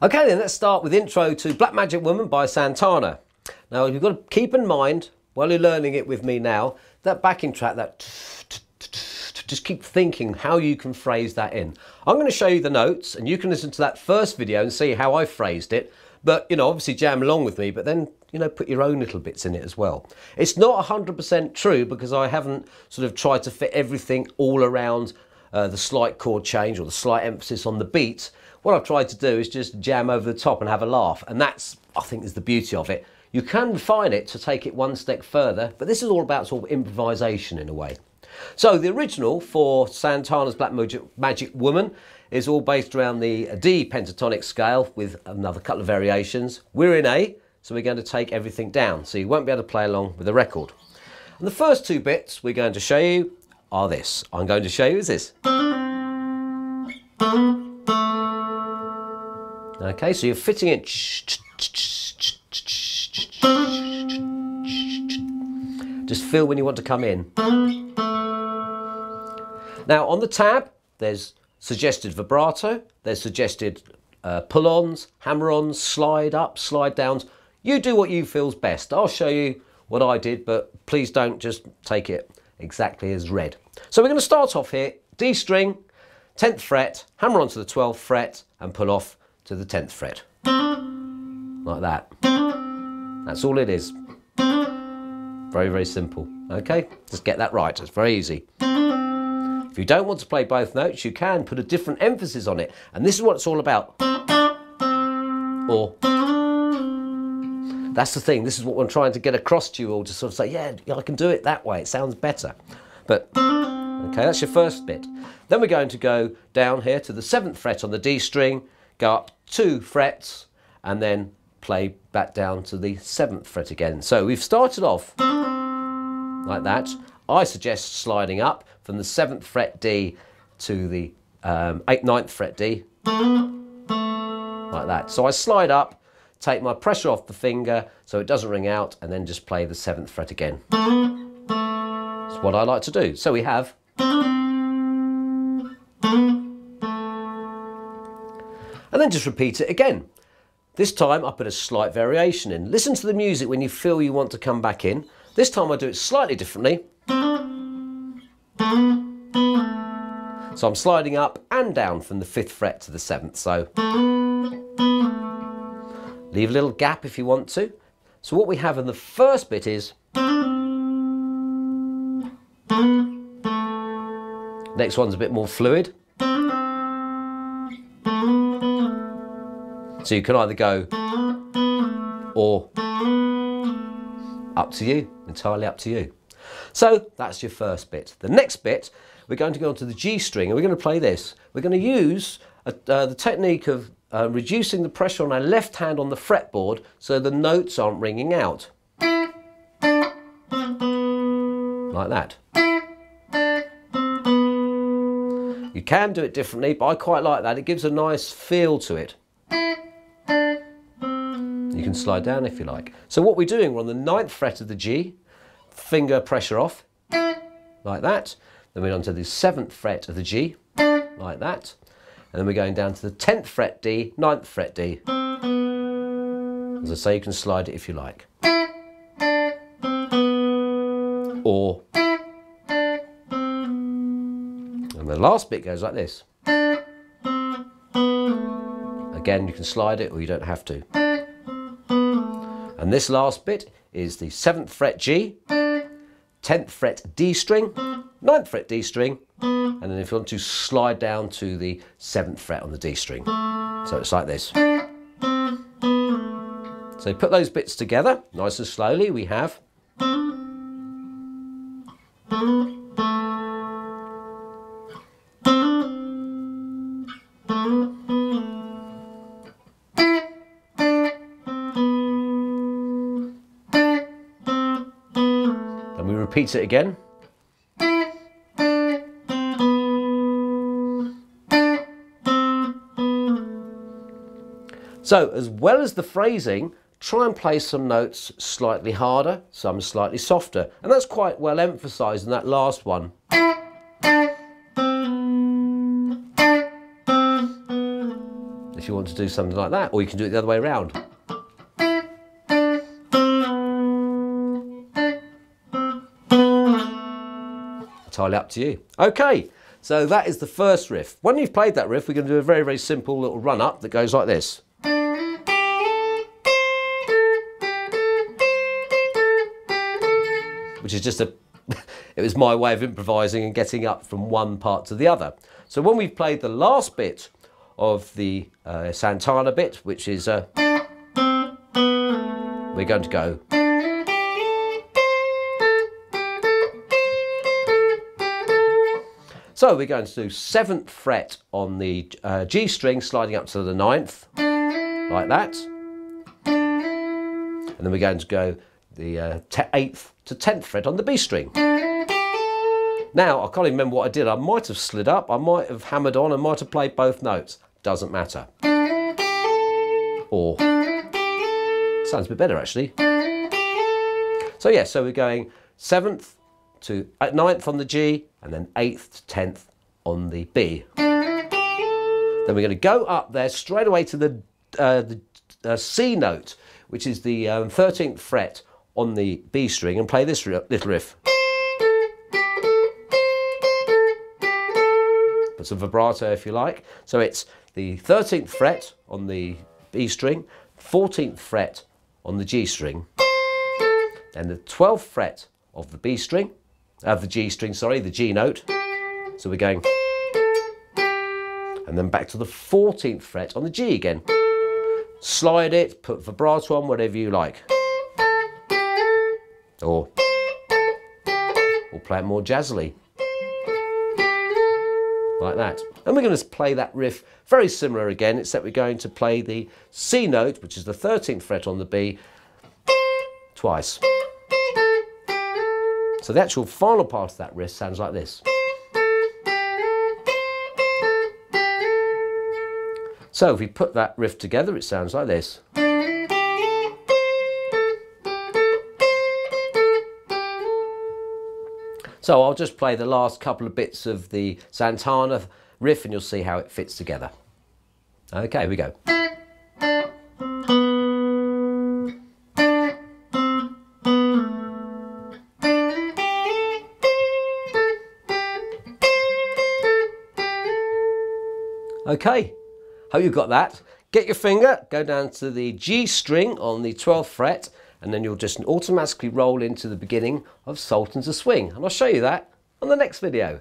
Okay then, let's start with Intro to Black Magic Woman by Santana. Now you've got to keep in mind, while you're learning it with me now, that backing track, that just keep thinking how you can phrase that in. I'm going to show you the notes and you can listen to that first video and see how I phrased it. But, you know, obviously jam along with me, but then, you know, put your own little bits in it as well. It's not 100% true because I haven't sort of tried to fit everything all around the slight chord change or the slight emphasis on the beat. What I've tried to do is just jam over the top and have a laugh. And that's, I think, is the beauty of it. You can refine it to take it one step further, but this is all about sort of improvisation in a way. So the original for Santana's Black Magic Woman is all based around the D pentatonic scale with another couple of variations. We're in A, so we're going to take everything down, so you won't be able to play along with the record. And the first two bits we're going to show you are this. I'm going to show you is this. Okay, so you're fitting it. Just feel when you want to come in. Now on the tab, there's suggested vibrato, there's suggested pull-ons, hammer-ons, slide up, slide downs. You do what you feel's best. I'll show you what I did, but please don't just take it exactly as read. So we're going to start off here, D string, 10th fret, hammer on to the 12th fret and pull off to the 10th fret. Like that. That's all it is. Very, very simple. Okay, just get that right. It's very easy. If you don't want to play both notes, you can put a different emphasis on it. And this is what it's all about. Or, that's the thing. This is what I'm trying to get across to you all, to sort of say, yeah, I can do it that way. It sounds better. But, okay, that's your first bit. Then we're going to go down here to the 7th fret on the D string, go up 2 frets, and then play back down to the 7th fret again. So we've started off like that. I suggest sliding up from the 7th fret D to the 9th fret D, like that. So I slide up, take my pressure off the finger so it doesn't ring out, and then just play the 7th fret again. That's what I like to do. So we have, and then just repeat it again. This time I put a slight variation in. Listen to the music when you feel you want to come back in. This time I do it slightly differently. So I'm sliding up and down from the 5th fret to the 7th. So leave a little gap if you want to. So what we have in the first bit is, next one's a bit more fluid. So you can either go or up to you, entirely up to you. So that's your first bit. The next bit, we're going to go onto the G string and we're going to play this. We're going to use the technique of reducing the pressure on our left hand on the fretboard so the notes aren't ringing out. Like that. You can do it differently, but I quite like that. It gives a nice feel to it. You can slide down if you like. So what we're doing, we're on the 9th fret of the G, finger pressure off, like that. Then we're on to the 7th fret of the G, like that. And then we're going down to the 10th fret D, 9th fret D. As I say, you can slide it if you like. Or, and the last bit goes like this. Again, you can slide it or you don't have to. And this last bit is the 7th fret G, 10th fret D string, 9th fret D string, and then if you want to slide down to the 7th fret on the D string. So it's like this. So put those bits together, nice and slowly, we have. And we repeat it again. So as well as the phrasing, try and play some notes slightly harder, some slightly softer. And that's quite well emphasised in that last one. if you want to do something like that, or you can do it the other way around. Entirely up to you. Okay, so that is the first riff. When you've played that riff, we're going to do a very, very simple little run up that goes like this. Which is just it was my way of improvising and getting up from one part to the other. So when we've played the last bit of the Santana bit, which is we're going to go. So we're going to do 7th fret on the G string, sliding up to the 9th, like that. And then we're going to go the 8th to 10th fret on the B string. Now, I can't even remember what I did. I might have slid up, I might have hammered on, I might have played both notes. Doesn't matter. Or, sounds a bit better actually. So yeah, so we're going 7th to 9th on the G, and then 8th to 10th on the B. Then we're going to go up there straight away to the C note, which is the 13th fret on the B string, and play this little riff. Put some vibrato if you like. So it's the 13th fret on the B string, 14th fret on the G string, and the 12th fret of the B string, the G string, sorry, the G note. So we're going, and then back to the 14th fret on the G again. Slide it, put vibrato on, whatever you like. Or play it more jazzily. Like that. And we're going to play that riff very similar again, except we're going to play the C note, which is the 13th fret on the B, twice. So the actual final part of that riff sounds like this. So if we put that riff together, it sounds like this. So I'll just play the last couple of bits of the Santana riff and you'll see how it fits together. Okay, here we go. Okay, hope you've got that. Get your finger, go down to the G string on the 12th fret, and then you'll just automatically roll into the beginning of Sultans of Swing. And I'll show you that on the next video.